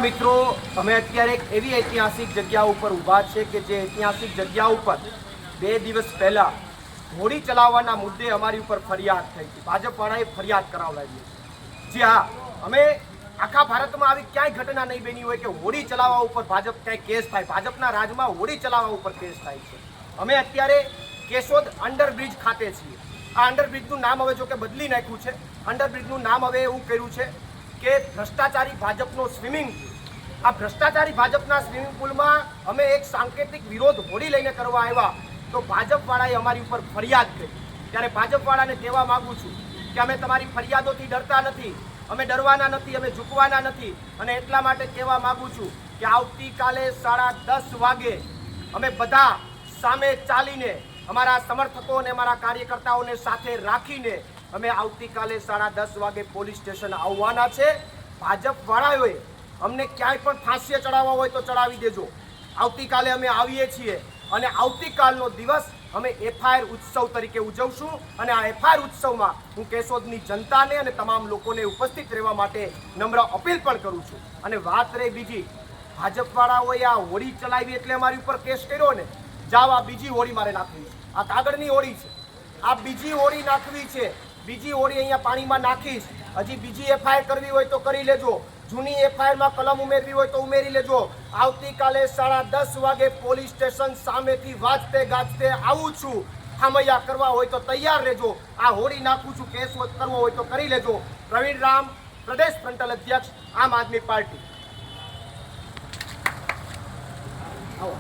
મિત્રો અમે અત્યારે એક એવી ઐતિહાસિક જગ્યા ઉપર ઊભા છે કે જે ઐતિહાસિક જગ્યા ઉપર 2 દિવસ પહેલા હોડી ચલાવવાના મુદ્દે અમારી ઉપર ફરિયાદ થઈ હતી। ભાજપવાળાએ ફરિયાદ કરાવડાવી હતી। જી હા, અમે આખા ભારતમાં આવી ક્યાંય ઘટના નહીં બની હોય કે હોડી ચલાવવા ઉપર ભાજપ ક્યાંય કેસ થાય। ભાજપના રાજમાં હોડી ચલાવવા ઉપર કેસ થાય છે। અમે અત્યારે કેશોદ અંડરબ્રિજ ખાતે છીએ। આ અંડરબ્રિજનું નામ હવે જો કે બદલી નાખ્યું છે। અંડરબ્રિજનું નામ હવે એવું કર્યું છે કે ભ્રષ્ટાચારી ભાજપનો સ્વિમિંગ પૂલ। આ ભ્રષ્ટાચારી ભાજપના સ્વિમિંગ પૂલમાં અમે એક સાંકેતિક વિરોધ હોડી લઈને કરવા આવ્યા તો ભાજપવાળાએ અમારી ઉપર ફરિયાદ કરી। ત્યારે ભાજપવાળાને કહેવા માંગુ છું કે અમે તમારી ફરિયાદોથી ડરતા નથી, અમે ડરવાના નથી, અમે ઝૂકવાના નથી। અને એટલા માટે કહેવા માંગુ છું કે આવતીકાલે 10:30 વાગે અમે બધા સામે ચાલીને અમારા સમર્થકો અને અમારા કાર્યકર્તાઓને સાથે રાખીને અમે આવતીકાલે 10:30 વાગે પોલીસ સ્ટેશન આવવાના છે। ભાજપવાળાઓએ અમને ક્યાંય પણ ફાંસીએ ચડાવવા હોય તો ચડાવી દેજો। આવતીકાલે અમે આવીએ છીએ અને આવતીકાલનો દિવસ અમે એફઆઈઆર ઉત્સવ તરીકે ઉજવશું। અને આ એફઆઈઆર ઉત્સવમાં હું કેશોદની જનતાને અને તમામ લોકોને ઉપસ્થિત રહેવા માટે નમ્ર અપીલ પણ કરું છું। અને વાત રહી બીજી, ભાજપવાળાઓએ આ હોડી ચલાવી એટલે અમારી ઉપર કેસ કર્યો ને, જાઓ આ બીજી હોડી મારે નાખવી છે। આ કાગળની હોડી છે, આ બીજી હોડી નાખવી છે। બીજી હોડી અહીંયા પાણીમાં નાખીશ। હજી બીજી એફઆઈઆર કરવી હોય તો કરી લેજો, જૂની એફઆઈઆરમાં કલમ ઉમેરવી હોય તો ઉમેરી લેજો। આવતીકાલે 10:30 વાગે પોલીસ સ્ટેશન સામેથી વાજતે ગાજતે આવું છું। ખામૈયા કરવા હોય તો તૈયાર રહેજો। આ હોડી નાખું છું, કેસ કરવો હોય તો કરી લેજો। પ્રવીણ રામ, પ્રદેશ ફ્રન્ટલ અધ્યક્ષ, આમ આદમી પાર્ટી। આવો।